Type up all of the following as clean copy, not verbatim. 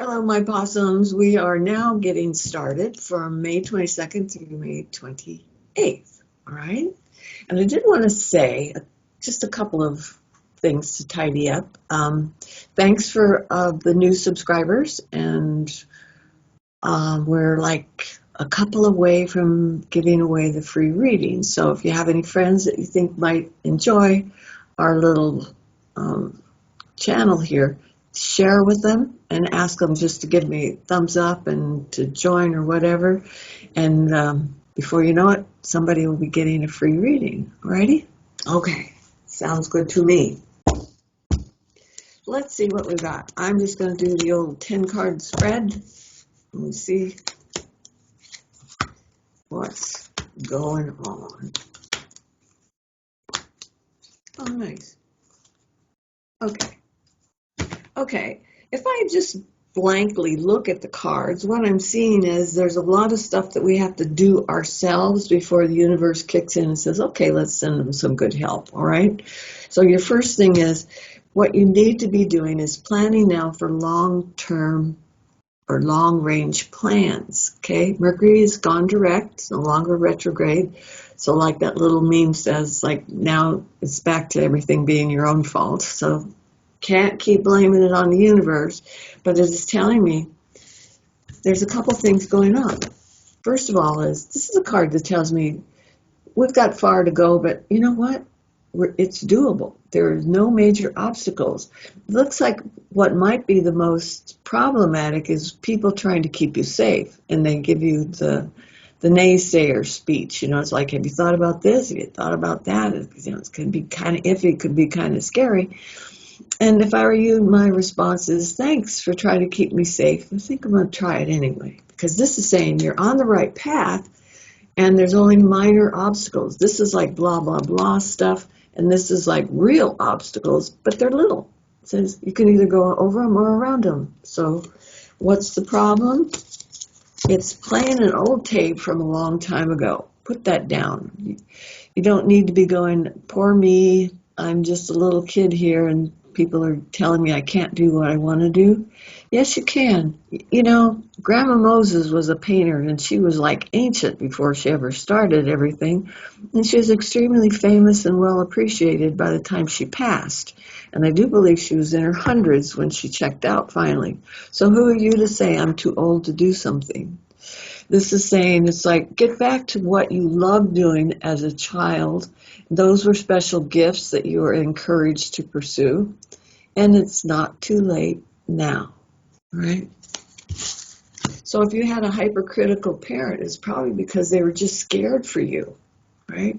Hello, my possums. We are now getting started from May 22nd through May 28th. All right. And I did want to say just a couple of things to tidy up. Thanks for the new subscribers. And we're like a couple away from giving away the free reading. So if you have any friends that you think might enjoy our little channel here, share with them and ask them just to give me a thumbs up and to join or whatever. And before you know it, somebody will be getting a free reading. Alrighty? Okay. Sounds good to me. Let's see what we got. I'm just going to do the old 10-card spread. Let me see what's going on. Oh, nice. Okay, if I just blankly look at the cards, what I'm seeing is there's a lot of stuff that we have to do ourselves before the universe kicks in and says, okay, let's send them some good help, all right? So your first thing is, what you need to be doing is planning now for long-term or long-range plans, okay? Mercury has gone direct, it's no longer retrograde. So like that little meme says, like now it's back to everything being your own fault. So can't keep blaming it on the universe, but it is telling me there's a couple things going on. First of all, this is a card that tells me we've got far to go, but you know what? It's doable. There are no major obstacles. It looks like what might be the most problematic is people trying to keep you safe, and they give you the naysayer speech. You know, it's like, have you thought about this? Have you thought about that? You know, it could be kind of iffy, it could be kind of scary. And if I were you, my response is, thanks for trying to keep me safe. I think I'm going to try it anyway. Because this is saying you're on the right path and there's only minor obstacles. This is like blah, blah, blah stuff. And this is like real obstacles, but they're little. It says you can either go over them or around them. So what's the problem? It's playing an old tape from a long time ago. Put that down. You don't need to be going, poor me, I'm just a little kid here and people are telling me I can't do what I want to do. Yes, you can. You know, Grandma Moses was a painter and she was like ancient before she ever started everything. And she was extremely famous and well appreciated by the time she passed. And I do believe she was in her hundreds when she checked out finally. So who are you to say I'm too old to do something? This is saying it's like, get back to what you loved doing as a child. Those were special gifts that you were encouraged to pursue. And it's not too late now, right? So if you had a hypercritical parent, it's probably because they were just scared for you, right?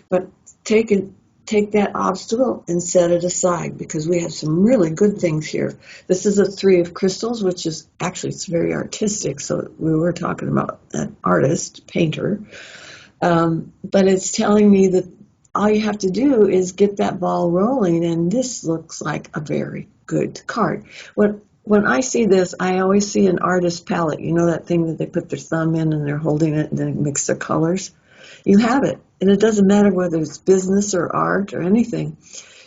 But take that obstacle and set it aside because we have some really good things here. This is a 3 of crystals, which is actually, it's very artistic. So we were talking about an artist, painter. But it's telling me that all you have to do is get that ball rolling, and this looks like a very good card. When I see this, I always see an artist palette. You know that thing that they put their thumb in and they're holding it and then mix their colors? You have it. And it doesn't matter whether it's business or art or anything.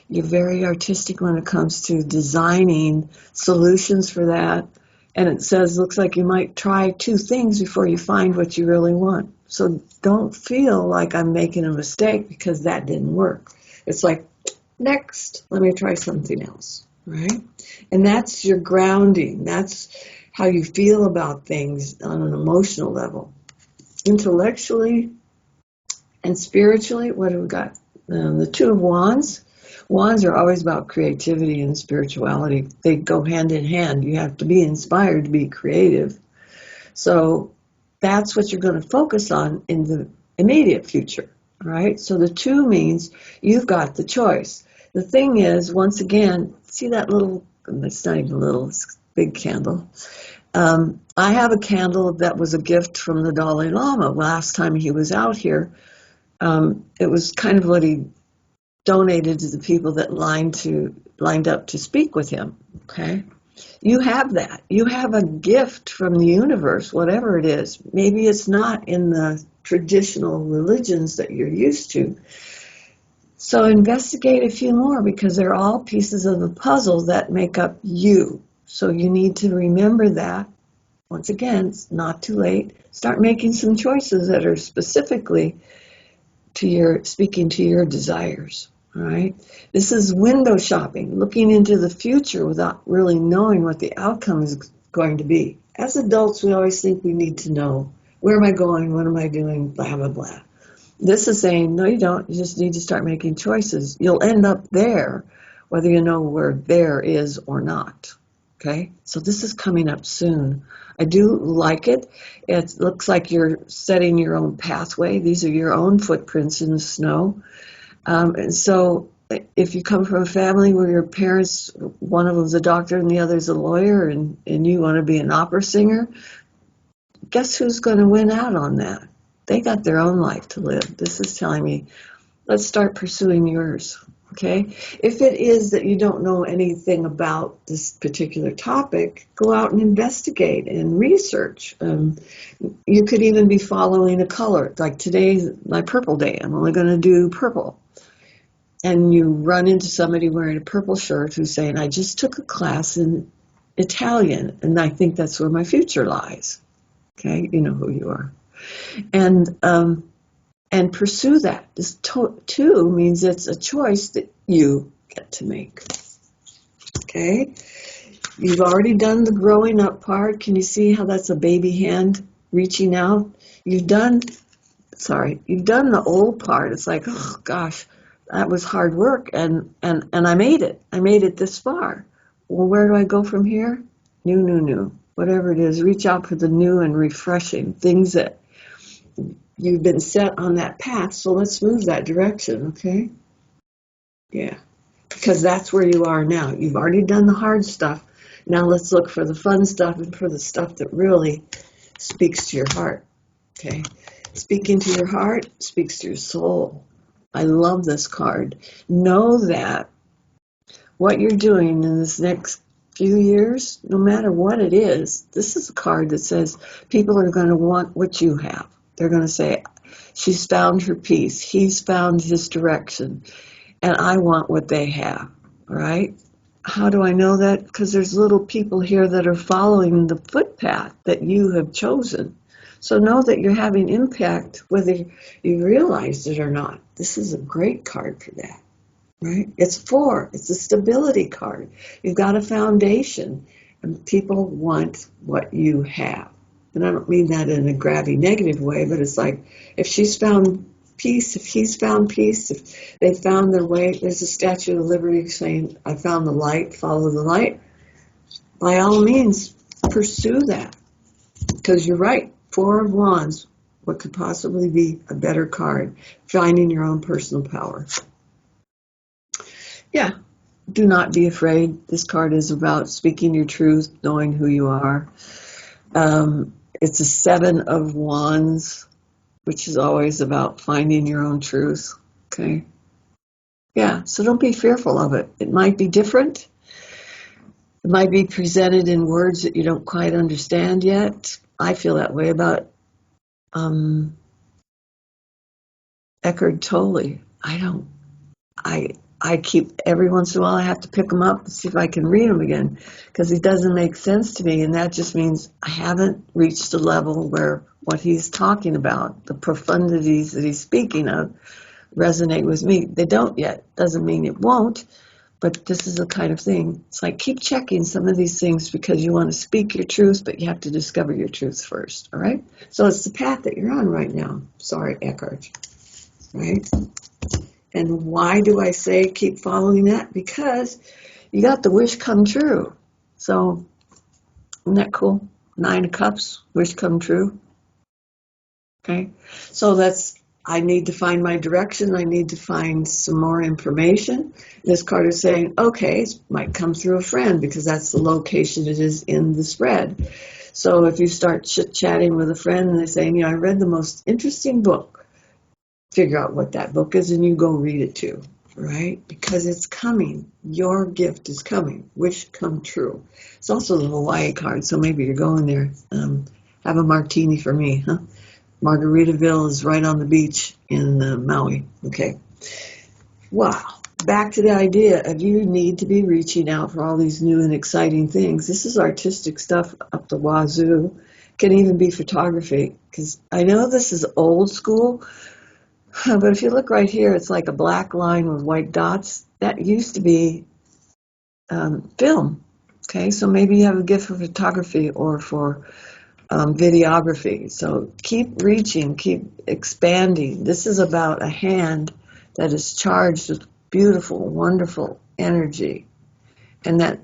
You're very artistic when it comes to designing solutions for that. And it says, looks like you might try 2 things before you find what you really want. So don't feel like I'm making a mistake because that didn't work. It's like, next, let me try something else, right? And that's your grounding. That's how you feel about things on an emotional level. Intellectually and spiritually, what have we got? The 2 of Wands. Wands are always about creativity and spirituality. They go hand in hand. You have to be inspired to be creative. So that's what you're going to focus on in the immediate future, right? So the 2 means you've got the choice. The thing is, once again, see that little, it's not even little, it's a big candle. I have a candle that was a gift from the Dalai Lama last time he was out here. It was kind of what he donated to the people that lined up to speak with him, okay? You have that. You have a gift from the universe, whatever it is. Maybe it's not in the traditional religions that you're used to. So investigate a few more because they're all pieces of the puzzle that make up you. So you need to remember that. Once again, it's not too late. Start making some choices that are specifically speaking to your desires. All right. This is window shopping, looking into the future without really knowing what the outcome is going to be. As adults, we always think we need to know, where am I going? What am I doing? Blah, blah, blah. This is saying, no, you don't. You just need to start making choices. You'll end up there, whether you know where there is or not. Okay? So this is coming up soon. I do like it. It looks like you're setting your own pathway. These are your own footprints in the snow. And so if you come from a family where your parents, one of them's a doctor and the other's a lawyer, and you want to be an opera singer, guess who's going to win out on that? They got their own life to live. This is telling me, let's start pursuing yours. Okay? If it is that you don't know anything about this particular topic, go out and investigate and research. You could even be following a color. Like today's my purple day. I'm only going to do purple. And you run into somebody wearing a purple shirt who's saying, I just took a class in Italian, and I think that's where my future lies. Okay? You know who you are. And pursue that. This too means it's a choice that you get to make. Okay? You've already done the growing up part. Can you see how that's a baby hand reaching out? You've done the old part. It's like, oh gosh, that was hard work, and I made it. I made it this far. Well, where do I go from here? New. Whatever it is, reach out for the new and refreshing things that you've been set on that path, so let's move that direction, okay? Yeah, because that's where you are now. You've already done the hard stuff. Now let's look for the fun stuff and for the stuff that really speaks to your heart, okay? Speaking to your heart speaks to your soul. I love this card. Know that what you're doing in this next few years, no matter what it is, this is a card that says people are going to want what you have. They're going to say, she's found her peace. He's found his direction. And I want what they have. All right? How do I know that? Because there's little people here that are following the footpath that you have chosen. So know that you're having impact whether you realize it or not. This is a great card for that. Right? It's a stability card. You've got a foundation. And people want what you have. And I don't mean that in a grabby negative way, but it's like, if she's found peace, if he's found peace, if they found their way, there's a Statue of Liberty saying, I found the light, follow the light. By all means, pursue that. Because you're right, Four of Wands, what could possibly be a better card? Finding your own personal power. Yeah, do not be afraid. This card is about speaking your truth, knowing who you are. It's a Seven of Wands, which is always about finding your own truth. Okay? Yeah, so don't be fearful of it. It might be different. It might be presented in words that you don't quite understand yet. I feel that way about Eckhart Tolle. I keep, every once in a while I have to pick them up and see if I can read them again, because he doesn't make sense to me, and that just means I haven't reached the level where what he's talking about, the profundities that he's speaking of, resonate with me. They don't yet. Doesn't mean it won't, but this is the kind of thing. It's like, keep checking some of these things because you want to speak your truth, but you have to discover your truth first, all right? So it's the path that you're on right now. Sorry, Eckhart, right? And why do I say keep following that? Because you got the wish come true. So, isn't that cool? 9 of Cups, wish come true. Okay? So I need to find my direction. I need to find some more information. This card is saying, okay, it might come through a friend because that's the location it is in the spread. So if you start chit-chatting with a friend and they're saying, I read the most interesting book, figure out what that book is and you go read it too, right? Because it's coming. Your gift is coming. Wish come true. It's also the Hawaii card, so maybe you're going there. Have a martini for me, huh? Margaritaville is right on the beach in Maui. Okay. Wow. back to the idea of you need to be reaching out for all these new and exciting things. This is artistic stuff up the wazoo. Can even be photography, because I know this is old school, but if you look right here, it's like a black line with white dots. That used to be film. Okay, so maybe you have a gift for photography or for videography. So keep reaching, keep expanding. This is about a hand that is charged with beautiful, wonderful energy. And that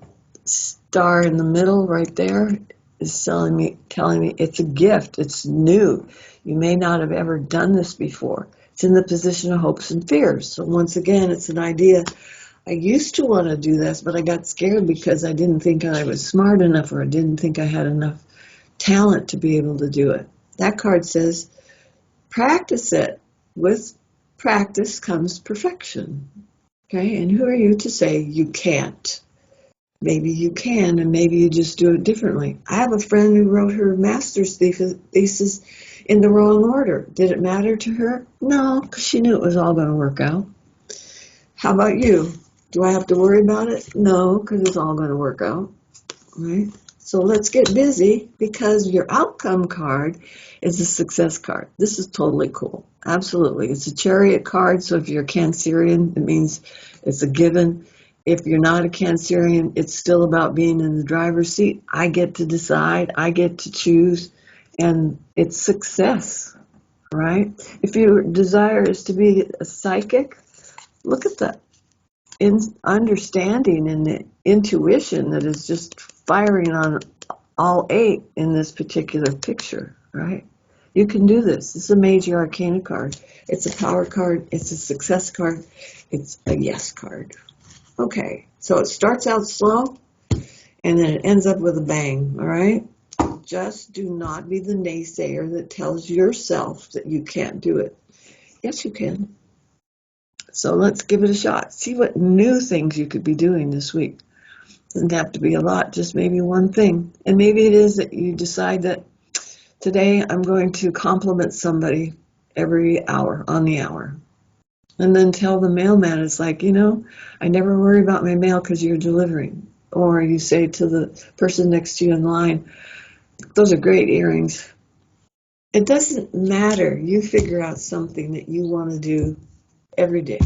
star in the middle right there is telling me it's a gift. It's new. You may not have ever done this before. It's in the position of hopes and fears. So once again, it's an idea. I used to want to do this, but I got scared because I didn't think I was smart enough, or I didn't think I had enough talent to be able to do it. That card says, practice it. With practice comes perfection. Okay, and who are you to say you can't? Maybe you can, and maybe you just do it differently. I have a friend who wrote her master's thesis in the wrong order. Did it matter to her? No, because she knew it was all going to work out. How about you? Do I have to worry about it? No, because it's all going to work out. Right? So let's get busy, because your outcome card is a success card. This is totally cool. Absolutely. It's a chariot card, so if you're a Cancerian, it means it's a given. If you're not a Cancerian, it's still about being in the driver's seat. I get to decide. I get to choose. And it's success, right? If your desire is to be a psychic, look at the understanding and the intuition that is just firing on all 8 in this particular picture, right? You can do this. This is a major arcana card. It's a power card. It's a success card. It's a yes card. Okay, so it starts out slow and then it ends up with a bang, all right? Just do not be the naysayer that tells yourself that you can't do it. Yes, you can. So let's give it a shot. See what new things you could be doing this week. Doesn't have to be a lot, just maybe one thing. And maybe it is that you decide that today I'm going to compliment somebody every hour, on the hour. And then tell the mailman, it's like, I never worry about my mail because you're delivering. Or you say to the person next to you in line, those are great earrings. It doesn't matter. You figure out something that you want to do every day.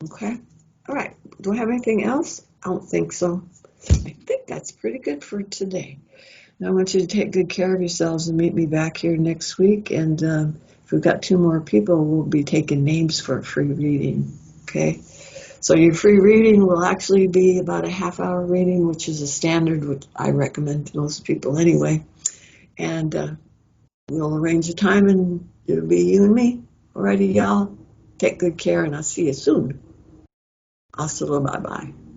Okay? All right. Do I have anything else? I don't think so. I think that's pretty good for today. Now I want you to take good care of yourselves and meet me back here next week. And if we've got 2 more people, we'll be taking names for a free reading. Okay? So your free reading will actually be about a half-hour reading, which is a standard, which I recommend to most people anyway. And we'll arrange a time, and it'll be you and me. Alrighty, y'all. Take good care, and I'll see you soon. Hasta luego, bye-bye.